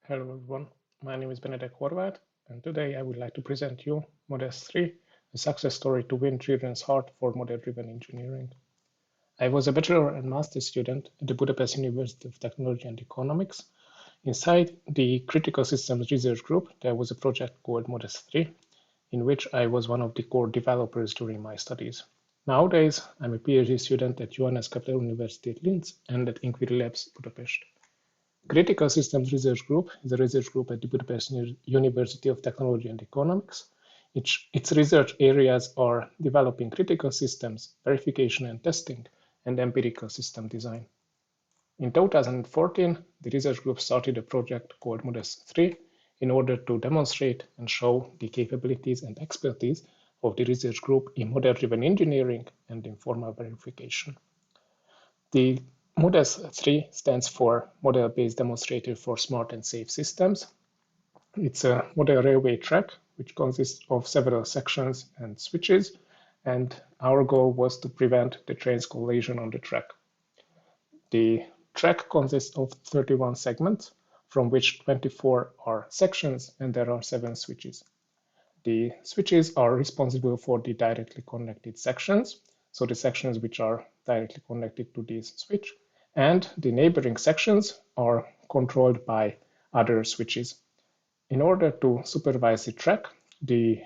Hello everyone, my name is Benedek Horváth, and today I would like to present you Modest 3, a success story to win children's heart for model-driven engineering. I was a bachelor and master student at the Budapest University of Technology and Economics. Inside the Critical Systems Research Group, there was a project called Modest 3, in which I was one of the core developers during my studies. Nowadays, I'm a PhD student at Johannes Kepler University at Linz and at Inquiry Labs Budapest. Critical Systems Research Group is a research group at the Budapest University of Technology and Economics. Its research areas are developing critical systems, verification and testing, and empirical system design. In 2014, the research group started a project called Modest 3 in order to demonstrate and show the capabilities and expertise of the research group in model-driven engineering and in formal verification. The Modest 3 stands for Model-Based Demonstrator for Smart and Safe Systems. It's a model railway track which consists of several sections and switches, and our goal was to prevent the train's collision on the track. The track consists of 31 segments, from which 24 are sections, and there are 7 switches. The switches are responsible for the directly connected sections, so the sections which are directly connected to this switch, and the neighboring sections are controlled by other switches. In order to supervise the track, the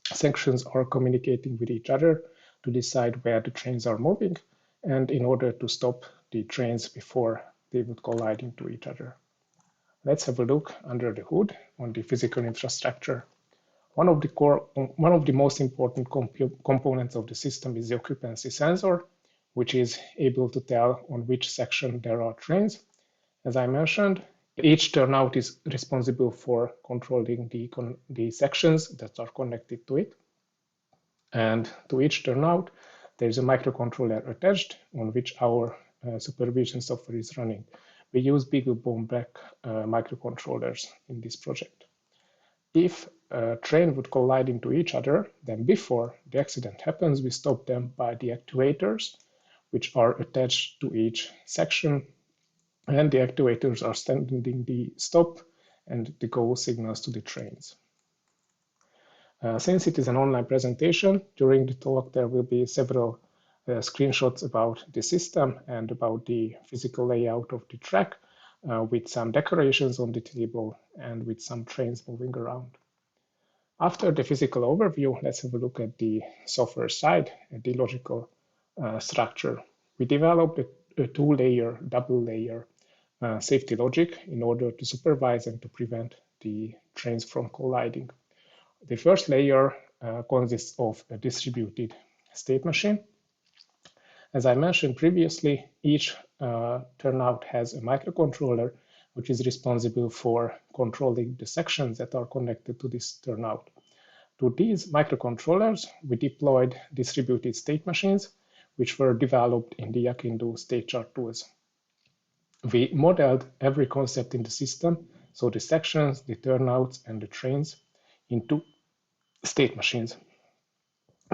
sections are communicating with each other to decide where the trains are moving, and in order to stop the trains before they would collide into each other. Let's have a look under the hood on the physical infrastructure. One of the most important components of the system is the occupancy sensor, which is able to tell on which section there are trains. As I mentioned, each turnout is responsible for controlling the sections that are connected to it. And to each turnout, there is a microcontroller attached on which our supervision software is running. We use BeagleBone microcontrollers in this project. If a train would collide into each other, then before the accident happens, we stop them by the actuators, which are attached to each section, and the actuators are sending the stop and the go signals to the trains. Since it is an online presentation, during the talk there will be several screenshots about the system and about the physical layout of the track, with some decorations on the table and with some trains moving around. After the physical overview, let's have a look at the software side, at the logical structure. We developed a two-layer, double-layer safety logic in order to supervise and to prevent the trains from colliding. The first layer consists of a distributed state machine. As I mentioned previously, each turnout has a microcontroller which is responsible for controlling the sections that are connected to this turnout. To these microcontrollers, we deployed distributed state machines, which were developed in the Yakindu state chart tools. We modeled every concept in the system, so the sections, the turnouts, and the trains, into state machines.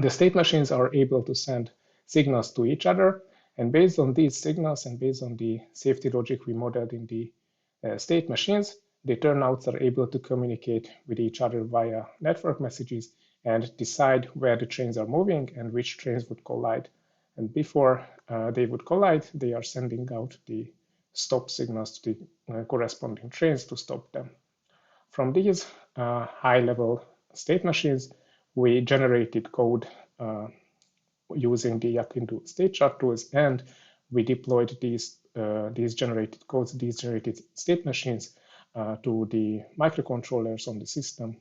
The state machines are able to send signals to each other, and based on these signals and based on the safety logic we modeled in the state machines, the turnouts are able to communicate with each other via network messages and decide where the trains are moving and which trains would collide. And before they would collide, they are sending out the stop signals to the corresponding trains to stop them. From these high-level state machines, we generated code using the Yakindu state chart tools, and we deployed these generated codes, these generated state machines to the microcontrollers on the system.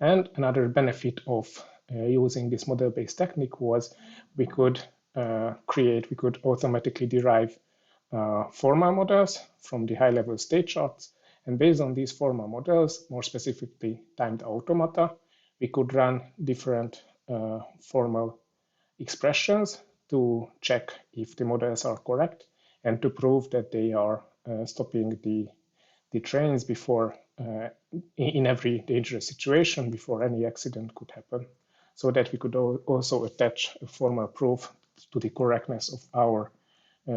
And another benefit of using this model-based technique was we could automatically derive formal models from the high-level state charts. And based on these formal models, more specifically timed automata, we could run different formal expressions to check if the models are correct and to prove that they are stopping the trains before in every dangerous situation before any accident could happen, so that we could also attach a formal proof to the correctness of our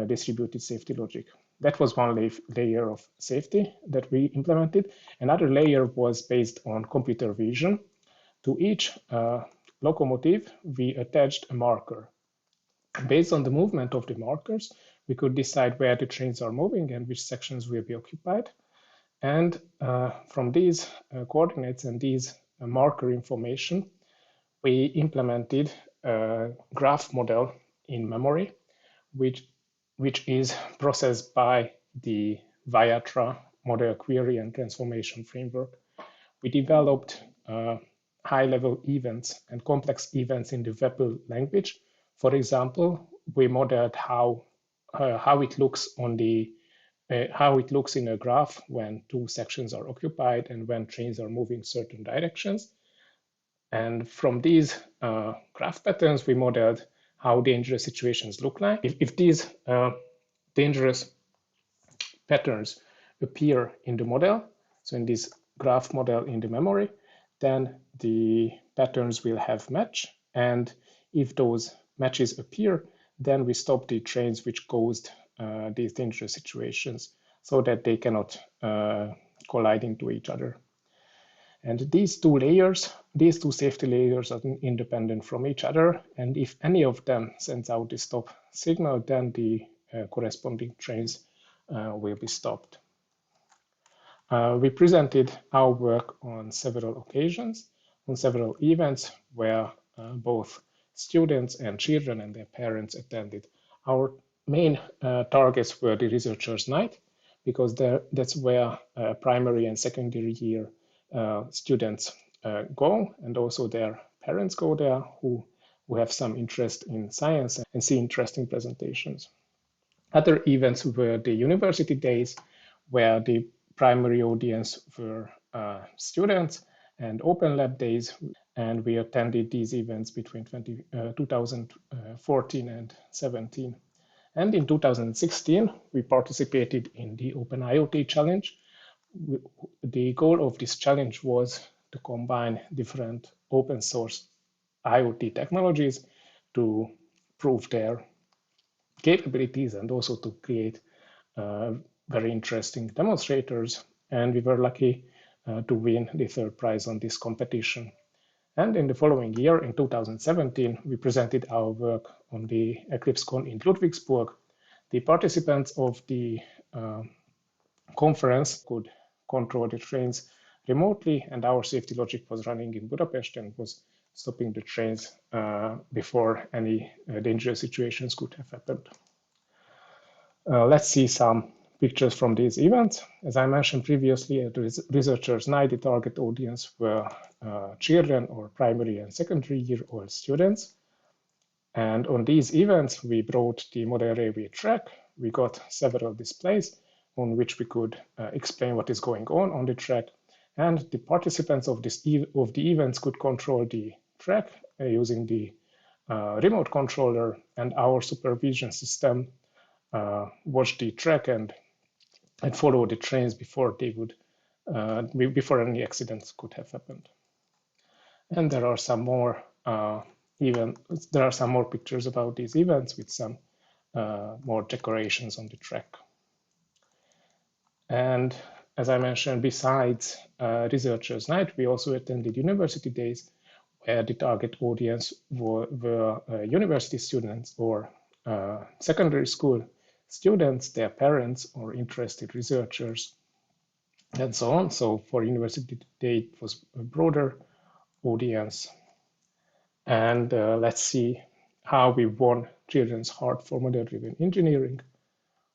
distributed safety logic. That was one layer of safety that we implemented. Another layer was based on computer vision. To each locomotive, we attached a marker. Based on the movement of the markers, we could decide where the trains are moving and which sections will be occupied. And from these coordinates and these marker information, we implemented a graph model in memory, which is processed by the Viatra model query and transformation framework. We developed high-level events and complex events in the WEPL language. For example, we modeled how it looks on the how it looks in a graph when two sections are occupied and when trains are moving certain directions. And from these graph patterns, we modeled how dangerous situations look like. If these dangerous patterns appear in the model, so in this graph model in the memory, then the patterns will have match. And if those matches appear, then we stop the trains which caused these dangerous situations so that they cannot collide into each other. And these two layers, these two safety layers are independent from each other. And if any of them sends out the stop signal, then the corresponding trains will be stopped. We presented our work on several occasions, on several events where both students and children and their parents attended. Our main targets were the researchers' night, because that's where primary and secondary year students go, and also their parents go there who have some interest in science and see interesting presentations. Other events were the university days, where the primary audience were students, and open lab days, and we attended these events between 2014 and 17. And in 2016, we participated in the Open IoT Challenge. The goal of this challenge was to combine different open source IoT technologies to prove their capabilities and also to create very interesting demonstrators. And we were lucky to win the third prize on this competition. And in the following year, in 2017, we presented our work on the EclipseCon in Ludwigsburg. The participants of the conference could control the trains remotely, and our safety logic was running in Budapest and was stopping the trains before any dangerous situations could have happened. Let's see some pictures from these events. As I mentioned previously, at the researchers' night, the target audience were children or primary and secondary year old students. And on these events, we brought the model railway track. We got several displays on which we could explain what is going on the track. And the participants of the events could control the track using the remote controller, and our supervision system watch the track and follow the trains before they would before any accidents could have happened. And there are some more there are some more pictures about these events with some more decorations on the track. And as I mentioned, besides Researchers' Night, we also attended University Days, where the target audience were university students or secondary school students, their parents, or interested researchers, and so on. So for University Day, it was a broader audience. And let's see how we won children's heart for model-driven engineering.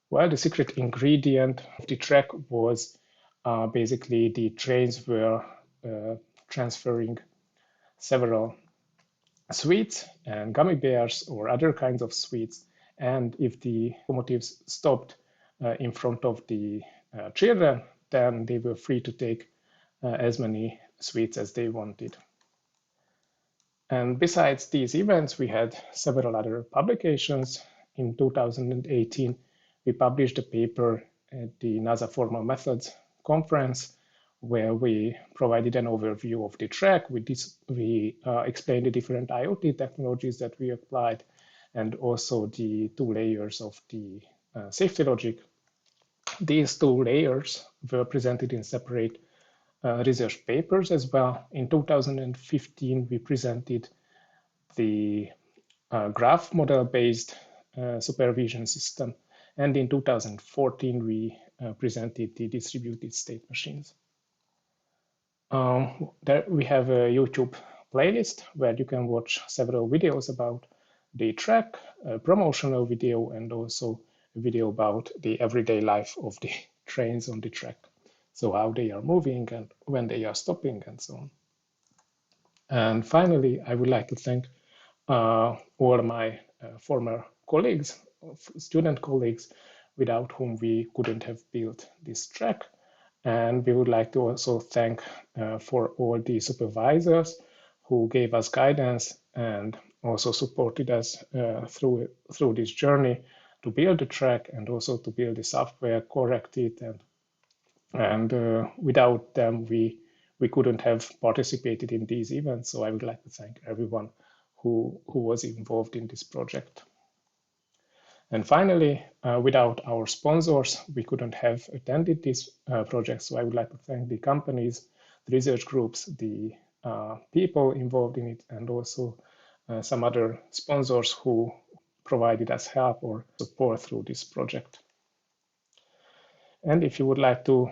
Well, the secret ingredient of the track was basically the trains were transferring several sweets and gummy bears or other kinds of sweets. And if the locomotives stopped in front of the children, then they were free to take as many sweets as they wanted. And besides these events, we had several other publications. In 2018, we published a paper at the NASA Formal Methods Conference, where we provided an overview of the track. We explained the different IoT technologies that we applied, and also the two layers of the safety logic. These two layers were presented in separate research papers as well. In 2015, we presented the graph model-based supervision system, and in 2014, we presented the distributed state machines. There we have a YouTube playlist where you can watch several videos about the track, a promotional video, and also a video about the everyday life of the trains on the track. So how they are moving and when they are stopping and so on. And finally, I would like to thank all my former colleagues, student colleagues, without whom we couldn't have built this track. And we would like to also thank for all the supervisors who gave us guidance and also supported us through this journey to build the track and also to build the software, correct it, and without them we couldn't have participated in these events. So I would like to thank everyone who was involved in this project. And finally, without our sponsors, we couldn't have attended this project. So I would like to thank the companies, the research groups, the people involved in it, and also some other sponsors who provided us help or support through this project. And if you would like to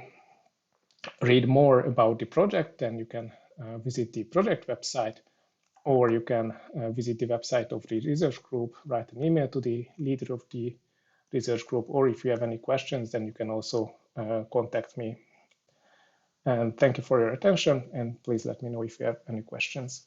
read more about the project, then you can visit the project website, or you can visit the website of the research group, write an email to the leader of the research group, or if you have any questions, then you can also contact me. And thank you for your attention, and please let me know if you have any questions.